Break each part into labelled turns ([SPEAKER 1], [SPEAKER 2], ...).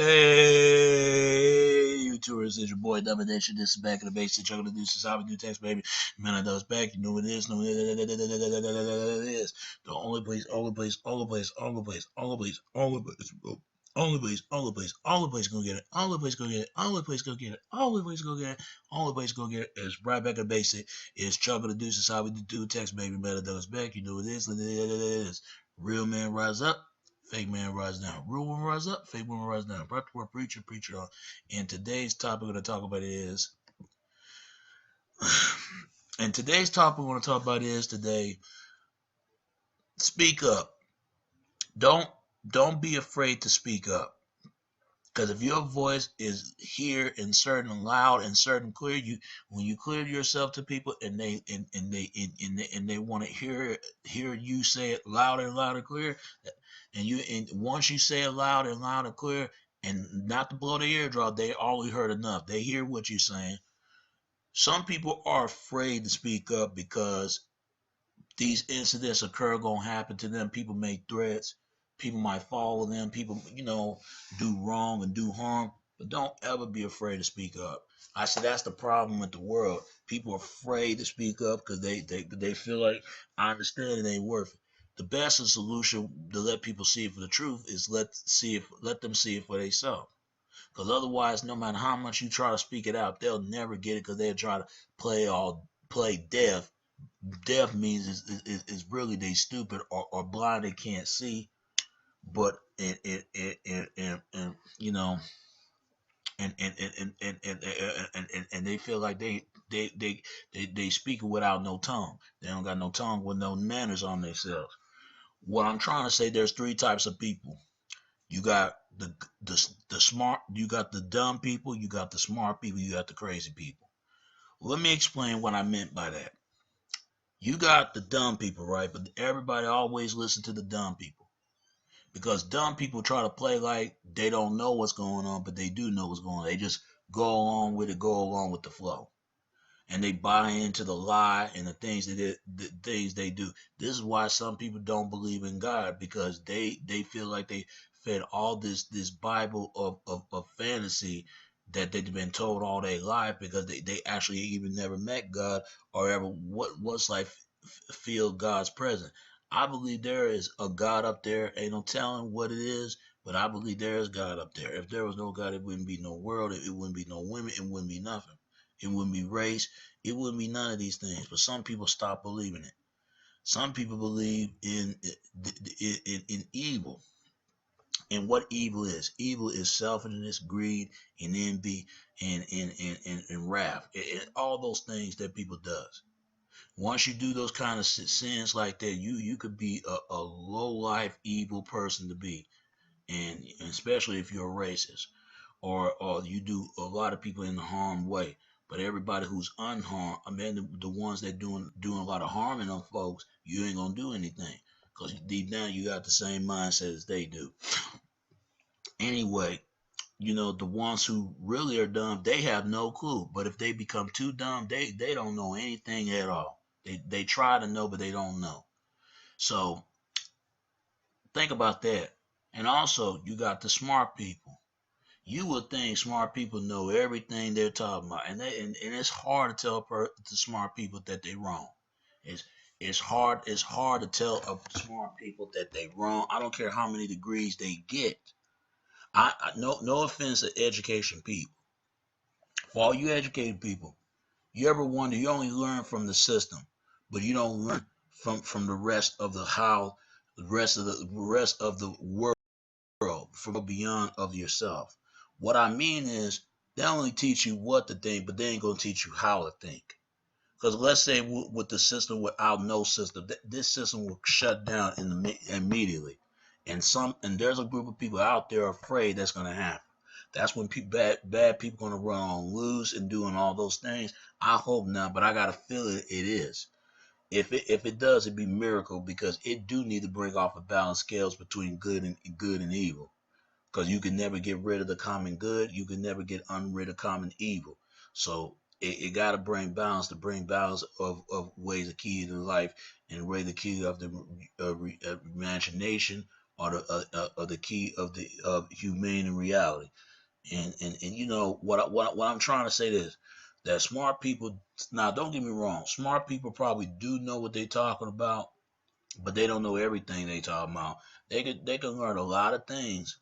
[SPEAKER 1] Hey, YouTubers, it's your boy Domination. This is back in the basic jungle to do this is how we do text, baby. Man, I know it's back. You know what it is. No, it is. The only place, only place, only place, only place, only place, only place. Only place, only place, only place gonna get it. Only place gonna get it. Only place gonna get it. Only place gonna get it. Only place gonna get it. It's right back in the basic. It's Jungle to do this is how we do text, baby. Man, I know it's back. You know what it is. It is. Real man rise up. Fake man rise down. Real woman rise up. Fake woman rise down. Brought to our preacher, preacher on. And today's topic we're going to talk about is. And today's topic we're going to talk about is today. Speak up. Don't be afraid to speak up. Because if your voice is here and certain and loud and certain clear, when you clear yourself to people and they want to hear you say it loud and loud and clear, and once you say it loud and clear, and not to blow their eardrum, they already heard enough. They hear what you're saying. Some people are afraid to speak up because these incidents occur gonna happen to them. People make threats. People might follow them. People, do wrong and do harm. But don't ever be afraid to speak up. I said that's the problem with the world. People are afraid to speak up because they feel like I understand it ain't worth it. The best solution to let people see it for the truth is let them see it for themselves. Because otherwise, no matter how much you try to speak it out, they'll never get it because they'll try to play deaf. Deaf means is really they stupid or blind, they can't see. But and you know and they feel like they speak without no tongue. They don't got no tongue with no manners on themselves. What I'm trying to say, there's three types of people. You got the smart, you got the dumb people, you got the smart people, you got the crazy people. Let me explain what I meant by that. You got the dumb people, right? But everybody always listen to the dumb people because dumb people try to play like they don't know what's going on, but they do know what's going on. They just go along with it, go along with the flow, and they buy into the lie and the things they do. This is why some people don't believe in God because they feel like they fed all this Bible of fantasy that they've been told all their life because they actually even never met God or ever what's like feel God's presence. I believe there is a God up there. Ain't no telling what it is, but I believe there is God up there. If there was no God, it wouldn't be no world. It wouldn't be no women. It wouldn't be nothing. It wouldn't be race. It wouldn't be none of these things. But some people stop believing it. Some people believe in evil. And what evil is selfishness, greed, and envy, and wrath, and all those things that people does. Once you do those kind of sins like that, you could be a low life evil person to be, and especially if you're a racist or you do a lot of people in the harm way. But everybody who's unharmed, I mean the ones that doing a lot of harm in them folks, you ain't gonna do anything because deep down you got the same mindset as they do. Anyway, the ones who really are dumb, they have no clue. But if they become too dumb, they don't know anything at all. They try to know, but they don't know. So think about that. And also, you got the smart people. You would think smart people know everything they're talking about, and it's hard to tell the smart people that they're wrong. It's it's hard to tell smart people that they're wrong. I don't care how many degrees they get. I no offense to education people. For all you educated people, you ever wonder you only learn from the system, but you don't learn from the rest of the world from beyond of yourself. What I mean is they only teach you what to think, but they ain't gonna teach you how to think. Because let's say with the system without no system, this system will shut down immediately. And there's a group of people out there afraid that's gonna happen. That's when bad people gonna run on loose and doing all those things. I hope not, but I got a feeling it is. If it does, it'd be a miracle because it do need to bring off a balance scales between good and evil because you can never get rid of the common good. You can never get rid of common evil. So it got to bring balance to bring balance of ways of key to life and way the key of the imagination are the key of humane reality. And you know what I'm trying to say is that smart people, now don't get me wrong, smart people probably do know what they're talking about, but they don't know everything they talking about. They can learn a lot of things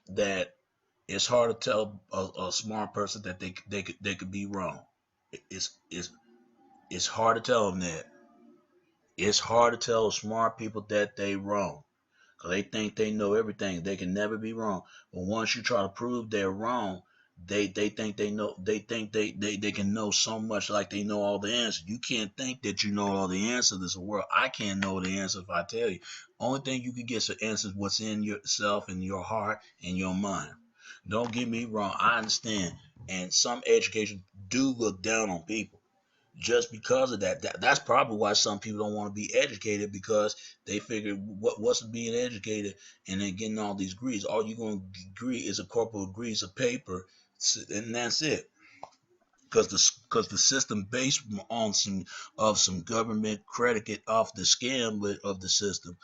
[SPEAKER 1] that it's hard to tell a smart person that they could be wrong. It's it's it's hard to tell them that. It's hard to tell smart people that they wrong. Cause they think they know everything. They can never be wrong. But once you try to prove they're wrong, they think they know. They think they can know so much, like they know all the answers. You can't think that you know all the answers to this world. I can't know the answer if I tell you. Only thing you can get some answers what's in yourself and your heart and your mind. Don't get me wrong. I understand, and some education do look down on people just because of that. That's probably why some people don't want to be educated, because they figure what's being educated and then getting all these degrees. All you're going to agree is a couple of degrees of paper, and that's it. Because the system based on some government credit off the scam of the system.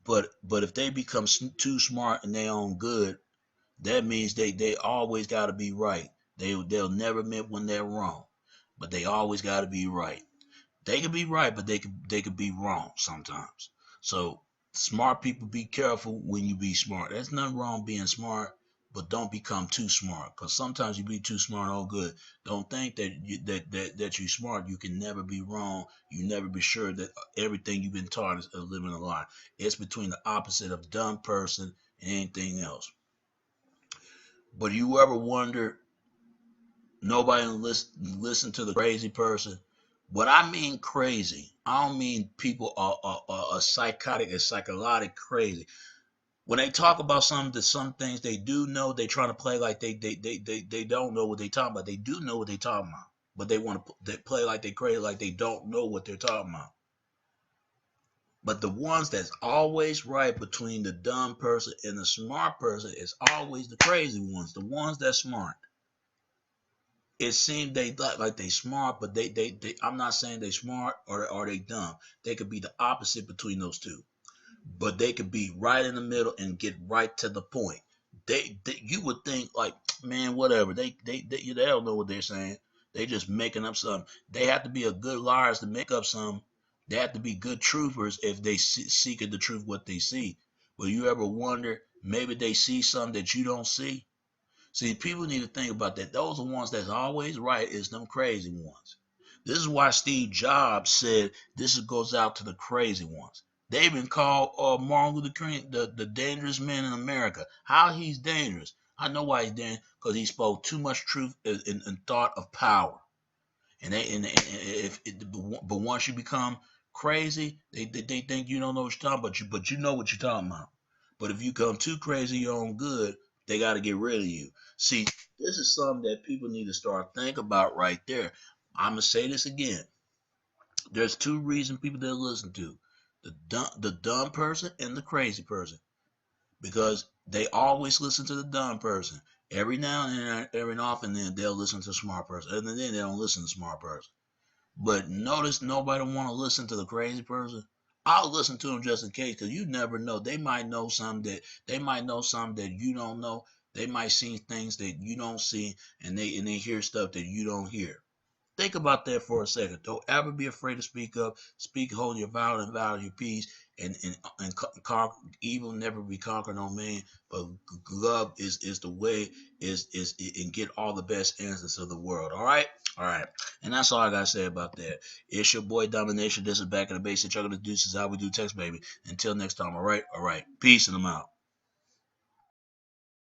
[SPEAKER 1] But if they become too smart in their own good, that means they always got to be right. They'll never admit when they're wrong, but they always got to be right. They could be right, but they could be wrong sometimes. So smart people, be careful when you be smart. There's nothing wrong being smart, but don't become too smart. Because sometimes you be too smart, all good. Don't think that you're smart. You can never be wrong. You never be sure that everything you've been taught is a living a lie. It's between the opposite of dumb person and anything else. But you ever wonder, nobody listen to the crazy person? What I mean crazy, I don't mean people are psychotic and psychotic crazy. When they talk about some things they do know, they try to play like they don't know what they talking about. They do know what they talking about, but they want to they play like they crazy, like they don't know what they're talking about. But the ones that's always right between the dumb person and the smart person is always the crazy ones, the ones that's smart. It seems they like they smart, but they I'm not saying they smart or they dumb. They could be the opposite between those two, but they could be right in the middle and get right to the point. They you would think like, man, whatever. They don't know what they're saying. They just making up something. They have to be a good liars to make up some. They have to be good truthers if they seek the truth what they see. But you ever wonder, maybe they see something that you don't see? See, people need to think about that. Those are the ones that's always right, is them crazy ones. This is why Steve Jobs said this goes out to the crazy ones. They've been called Martin Luther King the dangerous man in America. How he's dangerous? I know why he's dangerous, because he spoke too much truth and thought of power. And if but once you become crazy, they think you don't know what you're talking about. But you know what you're talking about. But if you come too crazy your own good, they got to get rid of you. See, this is something that people need to start think about right there. I'm gonna say this again. There's two reasons people that listen to the dumb person and the crazy person, because they always listen to the dumb person. Every now and then, every often then, they'll listen to the smart person, and then they don't listen to the smart person. But notice nobody want to listen to the crazy person. I'll listen to them just in case, because you never know. They might know something that you don't know. They might see things that you don't see, and they hear stuff that you don't hear. Think about that for a second. Don't ever be afraid to speak up. Speak, hold your valor and value your peace, and conquer evil. Never be conquered on man, but love is the way. Is and get all the best answers of the world. All right. And that's all I gotta say about that. It's your boy Domination. This is Back in the Basics. Chuck of the Deuces. How we do text, baby. Until next time. All right. Peace, and I'm out.